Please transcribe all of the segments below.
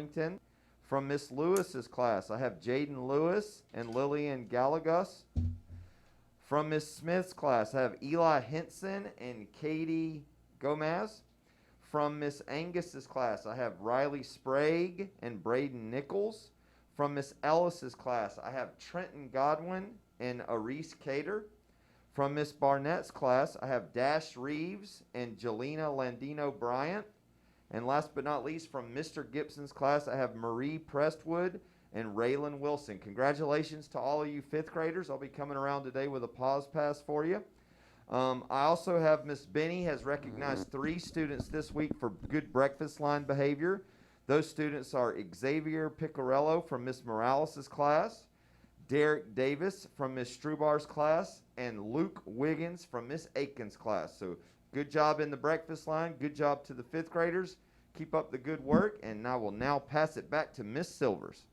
Arlington. From Miss Lewis's class, I have Jaden Lewis and Lillian Gallegos. From Miss Smith's class, I have Eli Henson and Katie Gomez. From Miss Angus's class, I have Riley Sprague and Braden Nichols. From Miss Ellis's class, I have Trenton Godwin and Arise Cater. From Miss Barnett's class, I have Dash Reeves and Jelena Landino Bryant. And last but not least, from Mr. Gibson's class, I have Marie Prestwood and Raylan Wilson. Congratulations to all of you fifth graders. I'll be coming around today with a pause pass for you. I also have Miss Benny has recognized 3 students this week for good breakfast line behavior. Those students are Xavier Picarello from Miss Morales' class, Derek Davis from Miss Strubar's class, and Luke Wiggins from Miss Aiken's class. So good job in the breakfast line. Good job to the fifth graders. Keep up the good work, and I will now pass it back to Miss Silvers.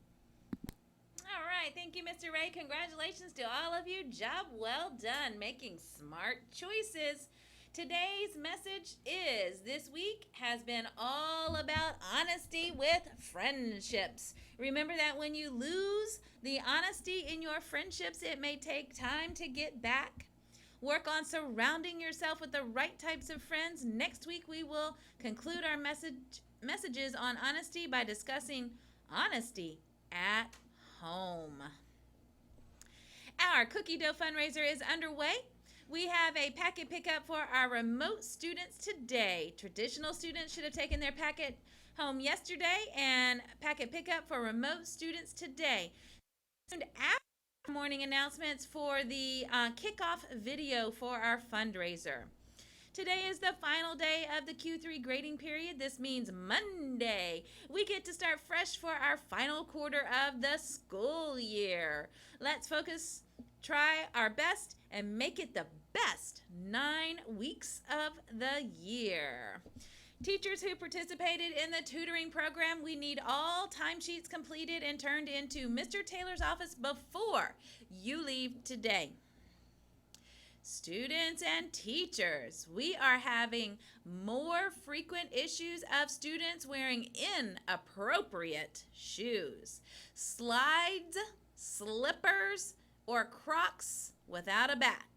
All right, thank you, Mr. Ray. Congratulations to all of you. Job well done making smart choices. Today's message is this week has been all about honesty with friendships. Remember that when you lose the honesty in your friendships, it may take time to get back. Work on surrounding yourself with the right types of friends. Next week, we will conclude our messages on honesty by discussing honesty at home. Our cookie dough fundraiser is underway. We have a packet pickup for our remote students today. Traditional students should have taken their packet home yesterday, and packet pickup for remote students today. And after morning announcements for the kickoff video for our fundraiser. Today is the final day of the Q3 grading period. This means Monday. We get to start fresh for our final quarter of the school year. Let's focus, try our best, and make it the best 9 weeks of the year. Teachers who participated in the tutoring program, we need all timesheets completed and turned into Mr. Taylor's office before you leave today. Students and teachers, we are having more frequent issues of students wearing inappropriate shoes, slides, slippers, or Crocs without a back.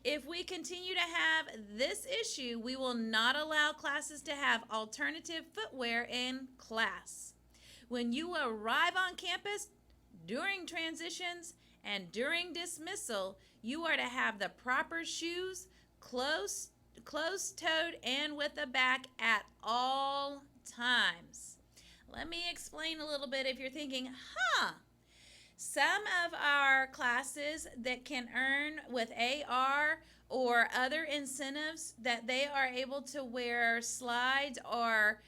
If we continue to have this issue, we will not allow classes to have alternative footwear in class. When you arrive on campus during transitions and during dismissal, you are to have the proper shoes, closed-toed, and with a back at all times. Let me explain a little bit if you're thinking, some of our classes that can earn with AR or other incentives that they are able to wear slides or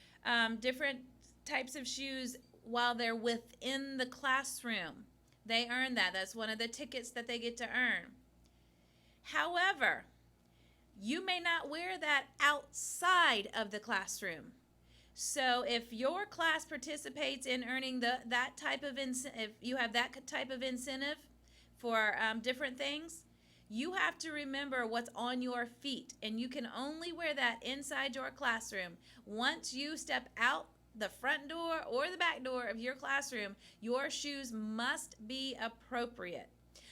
different types of shoes while they're within the classroom. They earn that. That's one of the tickets that they get to earn. However, you may not wear that outside of the classroom. So if your class participates in earning that type of if you have that type of incentive for different things, you have to remember what's on your feet, and you can only wear that inside your classroom. Once you step out the front door or the back door of your classroom, your shoes must be appropriate.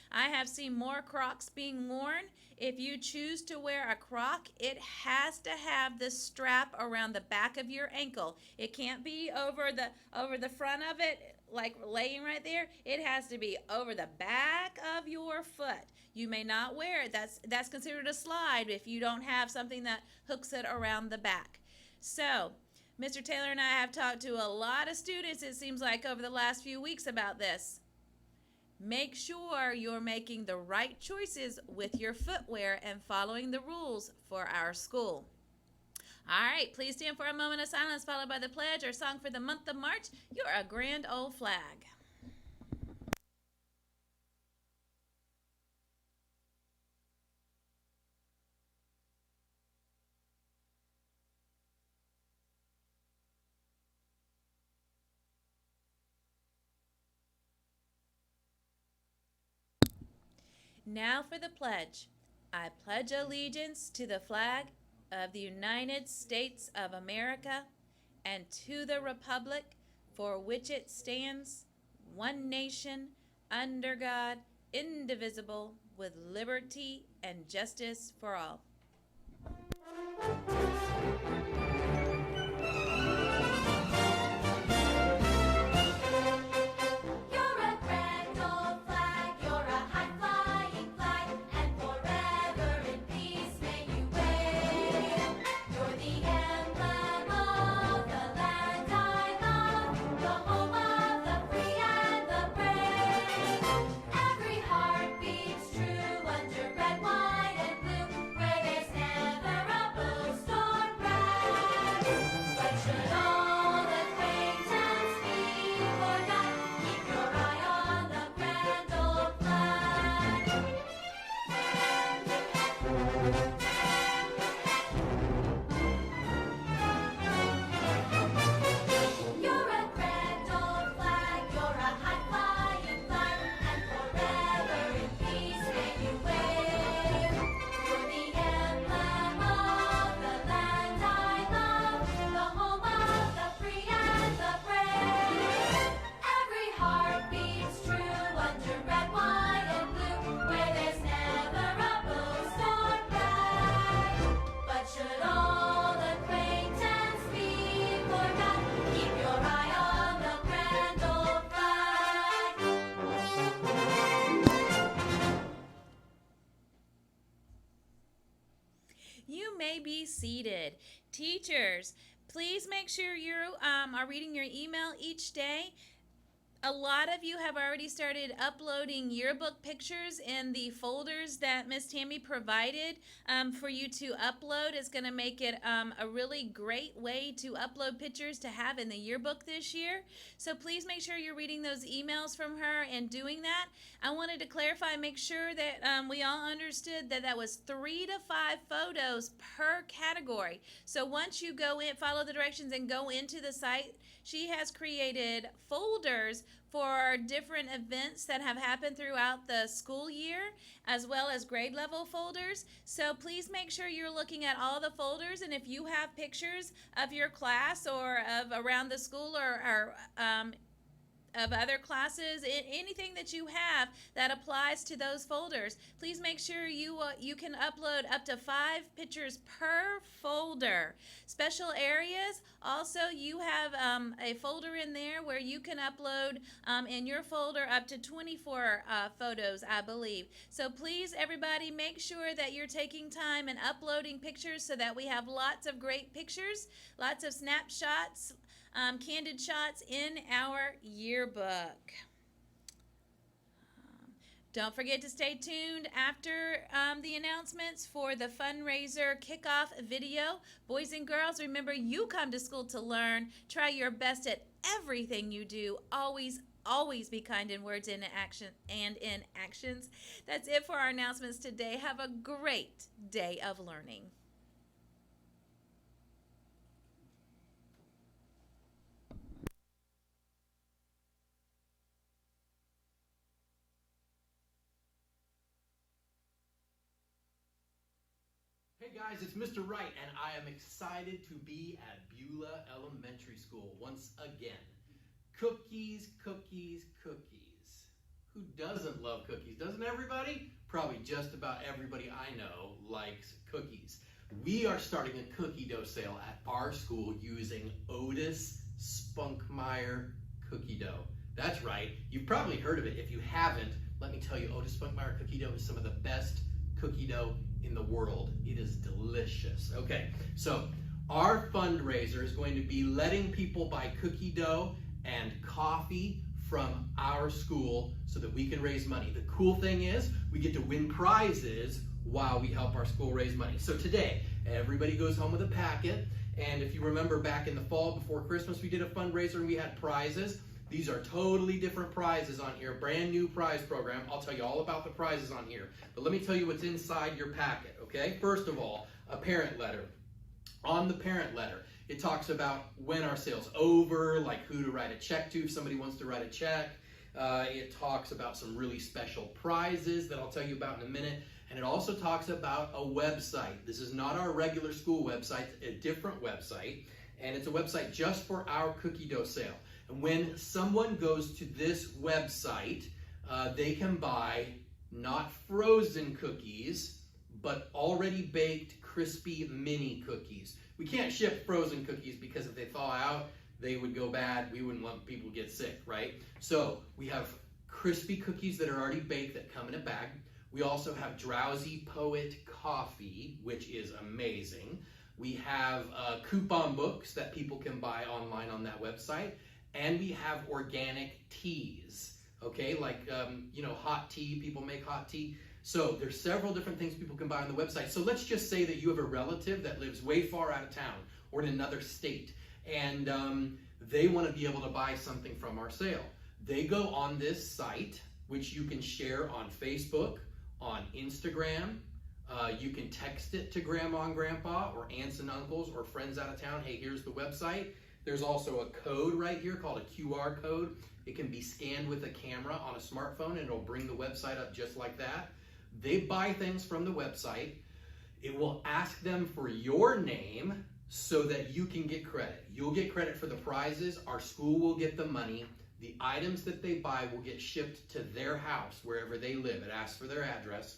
I have seen more Crocs being worn. If you choose to wear a Croc, it has to have the strap around the back of your ankle. It can't be over the front of it, like laying right there. It has to be over the back of your foot. You may not wear it. That's considered a slide if you don't have something that hooks it around the back. So, Mr. Taylor and I have talked to a lot of students, it seems like, over the last few weeks about this. Make sure you're making the right choices with your footwear and following the rules for our school. All right, please stand for a moment of silence followed by the pledge or song for the month of March. You're a grand old flag. Now for the pledge. I pledge allegiance to the flag of the United States of America and to the republic for which it stands, one nation, under God, indivisible, with liberty and justice for all. You may be seated. Teachers, please make sure you are reading your email each day. A lot of you have already started uploading yearbook pictures in the folders that Miss Tammy provided for you to upload. It's going to make it a really great way to upload pictures to have in the yearbook this year. So please make sure you're reading those emails from her and doing that. I wanted to clarify and make sure that we all understood that that was 3 to 5 photos per category. So once you go in, follow the directions and go into the site, she has created folders for different events that have happened throughout the school year, as well as grade level folders. So please make sure you're looking at all the folders, and if you have pictures of your class or of around the school or of other classes, anything that you have that applies to those folders, please make sure you can upload up to 5 pictures per folder. Special areas, also you have a folder in there where you can upload in your folder up to 24 photos, I believe. So please, everybody, make sure that you're taking time and uploading pictures so that we have lots of great pictures, lots of snapshots, candid shots in our yearbook. Don't forget to stay tuned after the announcements for the fundraiser kickoff video. Boys and girls, remember, you come to school to learn. Try your best at everything you do. Always be kind in words and in actions. That's it for our announcements today. Have a great day of learning. Hey guys, it's Mr. Wright, and I am excited to be at Beulah Elementary School once again. Cookies, cookies, cookies. Who doesn't love cookies? Doesn't everybody? Probably just about everybody I know likes cookies. We are starting a cookie dough sale at our school using Otis Spunkmeyer cookie dough. That's right, you've probably heard of it. If you haven't, let me tell you, Otis Spunkmeyer cookie dough is some of the best cookie dough in the world. It is delicious. Okay, so our fundraiser is going to be letting people buy cookie dough and coffee from our school so that we can raise money. The cool thing is we get to win prizes while we help our school raise money. So today, everybody goes home with a packet, and if you remember back in the fall before Christmas, we did a fundraiser and we had prizes. These are totally different prizes on here, brand new prize program. I'll tell you all about the prizes on here, but let me tell you what's inside your packet, okay? First of all, a parent letter. On the parent letter, it talks about when our sale's over, like who to write a check to if somebody wants to write a check. It talks about some really special prizes that I'll tell you about in a minute. And it also talks about a website. This is not our regular school website, a different website. and it's a website just for our cookie dough sale. And when someone goes to this website, they can buy not frozen cookies, but already baked crispy mini cookies. We can't ship frozen cookies because if they thaw out, they would go bad. We wouldn't want people to get sick, right? So we have crispy cookies that are already baked that come in a bag. We also have Drowsy Poet coffee, which is amazing. We have coupon books that people can buy online on that website. And we have organic teas, okay? Like, hot tea, people make hot tea. So there's several different things people can buy on the website. So let's just say that you have a relative that lives way far out of town or in another state, and they want to be able to buy something from our sale. They go on this site, which you can share on Facebook, on Instagram. You can text it to grandma and grandpa or aunts and uncles or friends out of town. Hey, here's the website. There's also a code right here called a QR code. It can be scanned with a camera on a smartphone and it'll bring the website up just like that. They buy things from the website. It will ask them for your name so that you can get credit. You'll get credit for the prizes. Our school will get the money. The items that they buy will get shipped to their house, wherever they live. It asks for their address,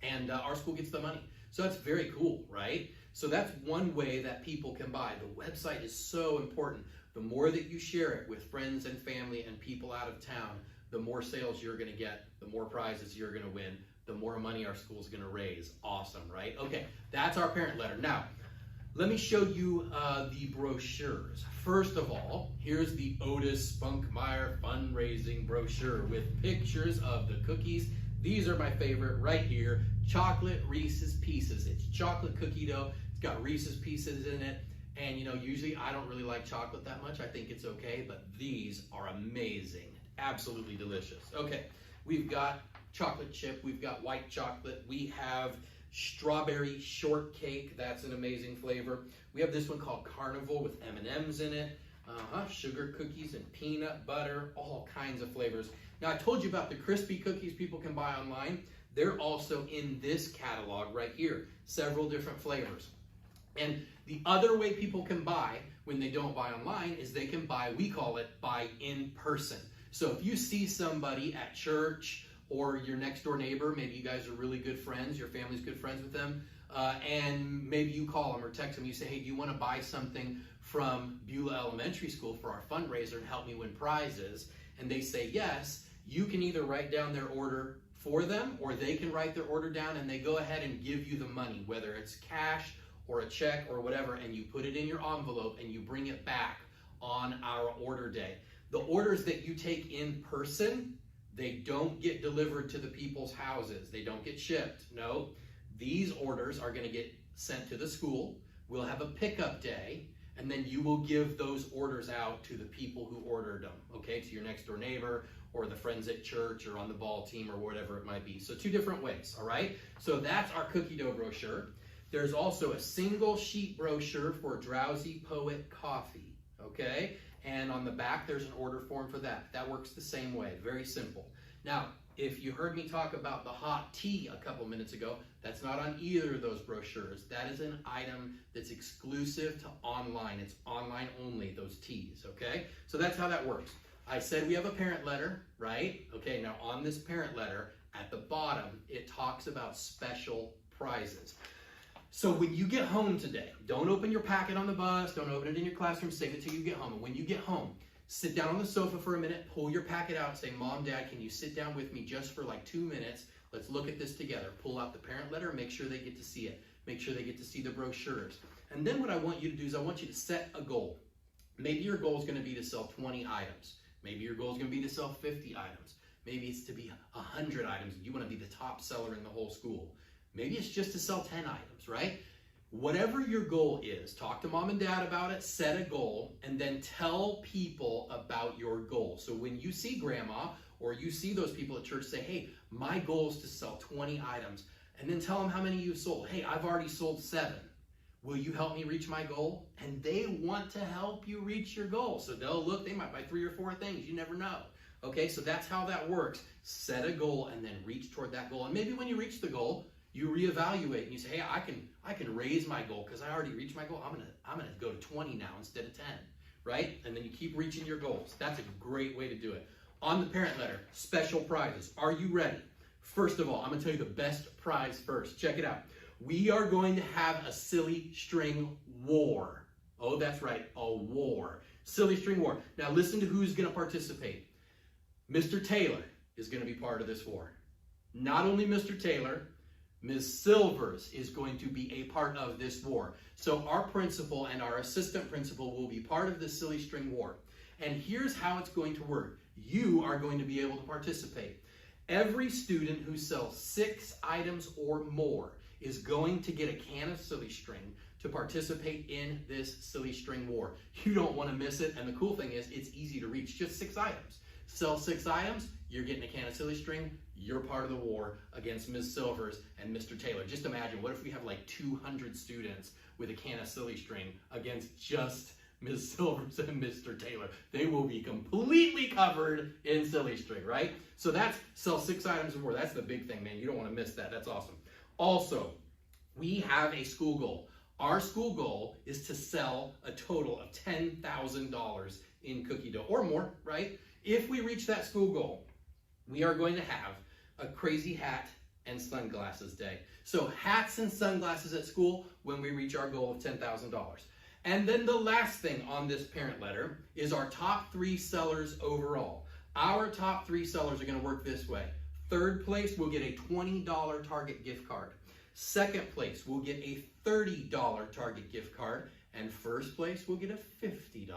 and our school gets the money. So that's very cool, right? So that's one way that people can buy. The website is so important. The more that you share it with friends and family and people out of town, the more sales you're going to get, the more prizes you're going to win, the more money our school's going to raise. Awesome, right? Okay, that's our parent letter. Now, let me show you the brochures. First of all, here's the Otis Spunkmeyer fundraising brochure with pictures of the cookies. These are my favorite right here. Chocolate Reese's Pieces. It's chocolate cookie dough. It's got Reese's Pieces in it. And usually I don't really like chocolate that much. I think it's okay, but these are amazing. Absolutely delicious. Okay, we've got chocolate chip. We've got white chocolate. We have strawberry shortcake. That's an amazing flavor. We have this one called Carnival with M&Ms in it. Sugar cookies and peanut butter, all kinds of flavors. Now, I told you about the crispy cookies people can buy online. They're also in this catalog right here, several different flavors. And the other way people can buy when they don't buy online is they can buy, we call it buy in person. So if you see somebody at church or your next door neighbor, maybe you guys are really good friends, your family's good friends with them, and maybe you call them or text them, you say, hey, do you want to buy something from Beulah Elementary School for our fundraiser and help me win prizes? And they say yes, you can either write down their order for them or they can write their order down and they go ahead and give you the money, whether it's cash or a check or whatever, and you put it in your envelope and you bring it back on our order day. The orders that you take in person, they don't get delivered to the people's houses. They don't get shipped. No, these orders are going to get sent to the school. We'll have a pickup day, and then you will give those orders out to the people who ordered them, okay, to your next door neighbor or the friends at church or on the ball team or whatever it might be. So two different ways, all right? So that's our cookie dough brochure. There's also a single sheet brochure for Drowsy Poet coffee, okay? And on the back, there's an order form for that. That works the same way, very simple. Now, if you heard me talk about the hot tea a couple minutes ago, that's not on either of those brochures. That is an item that's exclusive to online. It's online only, those teas, okay? So that's how that works. I said we have a parent letter, right? Okay, now on this parent letter, at the bottom, it talks about special prizes. So when you get home today, don't open your packet on the bus, don't open it in your classroom, save it till you get home. And when you get home, sit down on the sofa for a minute, pull your packet out and say, Mom, Dad, can you sit down with me just for like 2 minutes? Let's look at this together. Pull out the parent letter, make sure they get to see it. Make sure they get to see the brochures. And then what I want you to do is I want you to set a goal. Maybe your goal is going to be to sell 20 items. Maybe your goal is going to be to sell 50 items. Maybe it's to be 100 items. You want to be the top seller in the whole school. Maybe it's just to sell 10 items, right? Whatever your goal is, talk to Mom and Dad about it, set a goal, and then tell people about your goal. So when you see Grandma or you see those people at church, say, hey, my goal is to sell 20 items. And then tell them how many you've sold. Hey, I've already sold 7. Will you help me reach my goal? And they want to help you reach your goal. So they'll look, they might buy 3 or 4 things. You never know. Okay, so that's how that works. Set a goal and then reach toward that goal. And maybe when you reach the goal, You reevaluate and you say, hey, I can raise my goal because I already reached my goal. I'm gonna go to 20 now instead of 10, right? And then you keep reaching your goals. That's a great way to do it. On the parent letter, special prizes. Are you ready? First of all, I'm gonna tell you the best prize first. Check it out. We are going to have a silly string war. Oh, that's right, a war. Silly string war. Now listen to who's gonna participate. Mr. Taylor is gonna be part of this war. Not only Mr. Taylor, Ms. Silvers is going to be a part of this war. So our principal and our assistant principal will be part of this silly string war. And here's how it's going to work. You are going to be able to participate. Every student who sells 6 items or more is going to get a can of silly string to participate in this silly string war. You don't want to miss it. And the cool thing is it's easy to reach, just 6 items. Sell 6 items, you're getting a can of silly string, you're part of the war against Ms. Silvers and Mr. Taylor. Just imagine, what if we have like 200 students with a can of silly string against just Ms. Silvers and Mr. Taylor? They will be completely covered in silly string, right? So that's sell 6 items or more. That's the big thing, man. You don't want to miss that. That's awesome. Also, we have a school goal. Our school goal is to sell a total of $10,000 in cookie dough or more, right? If we reach that school goal, we are going to have a crazy hat and sunglasses day. So hats and sunglasses at school when we reach our goal of $10,000. And then the last thing on this parent letter is our top 3 sellers overall. Our top 3 sellers are going to work this way. Third place will get a $20 Target gift card. Second place will get a $30 Target gift card. And first place will get a $50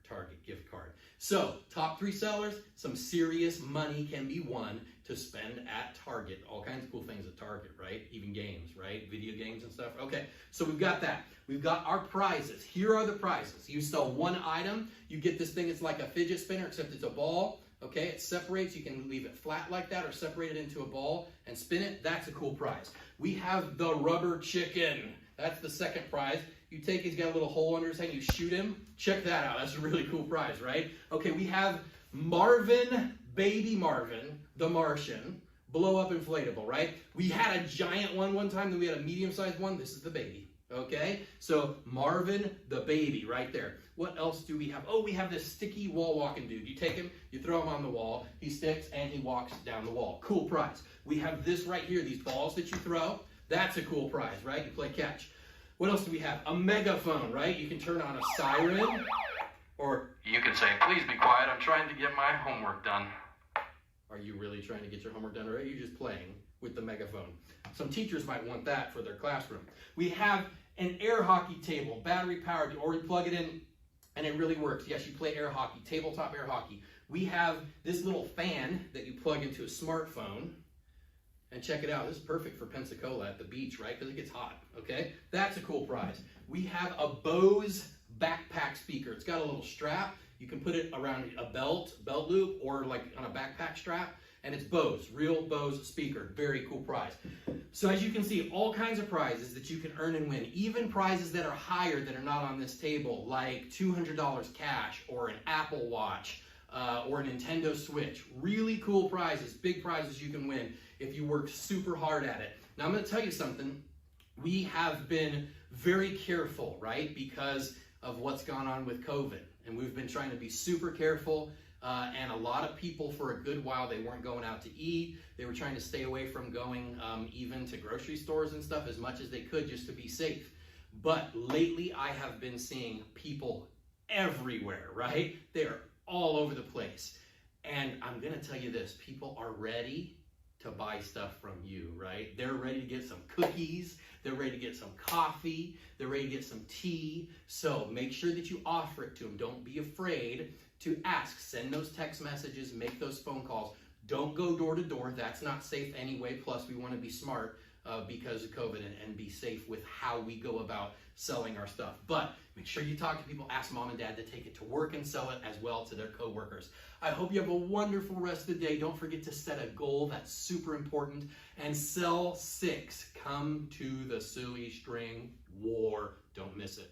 Target gift card. So, top 3 sellers, some serious money can be won to spend at Target. All kinds of cool things at Target, right? Even games, right? Video games and stuff. Okay, so we've got that. We've got our prizes. Here are the prizes. You sell 1 item, you get this thing. It's like a fidget spinner, except it's a ball. Okay, it separates. You can leave it flat like that or separate it into a ball and spin it. That's a cool prize. We have the rubber chicken. That's the second prize. You take, he's got a little hole under his head, you shoot him. Check that out. That's a really cool prize, right? Okay, we have Marvin, baby Marvin, the Martian, blow up inflatable, right? We had a giant one time, then we had a medium-sized one. This is the baby, okay? So Marvin, the baby, right there. What else do we have? Oh, we have this sticky wall walking dude. You take him, you throw him on the wall, he sticks, and he walks down the wall. Cool prize. We have this right here, these balls that you throw. That's a cool prize, right? You play catch. What else do we have? A megaphone, right? You can turn on a siren, or you can say, please be quiet, I'm trying to get my homework done. Are you really trying to get your homework done, or are you just playing with the megaphone? Some teachers might want that for their classroom. We have an air hockey table, battery powered, or you plug it in and it really works. Yes, you play air hockey, tabletop air hockey. We have this little fan that you plug into a smartphone. And check it out, this is perfect for Pensacola at the beach, right? Because it gets hot, okay? That's a cool prize. We have a Bose backpack speaker. It's got a little strap. You can put it around a belt loop, or like on a backpack strap. And it's Bose, real Bose speaker. Very cool prize. So as you can see, all kinds of prizes that you can earn and win. Even prizes that are higher that are not on this table, like $200 cash, or an Apple Watch, or a Nintendo Switch. Really cool prizes, big prizes you can win if you work super hard at it. Now I'm going to tell you something. We have been very careful, right? Because of what's gone on with COVID. And we've been trying to be super careful. And a lot of people, for a good while, they weren't going out to eat. They were trying to stay away from going even to grocery stores and stuff as much as they could, just to be safe. But lately I have been seeing people everywhere, right? They are all over the place. And I'm going to tell you this, people are ready to buy stuff from you, right? They're ready to get some cookies. They're ready to get some coffee. They're ready to get some tea. So make sure that you offer it to them. Don't be afraid to ask. Send those text messages, make those phone calls. Don't go door to door. That's not safe anyway. Plus, we want to be smart because of COVID and be safe with how we go about selling our stuff. But make sure you talk to people, ask mom and dad to take it to work and sell it as well to their coworkers. I hope you have a wonderful rest of the day. Don't forget to set a goal. That's super important. And sell 6. Come to the Silly String War. Don't miss it.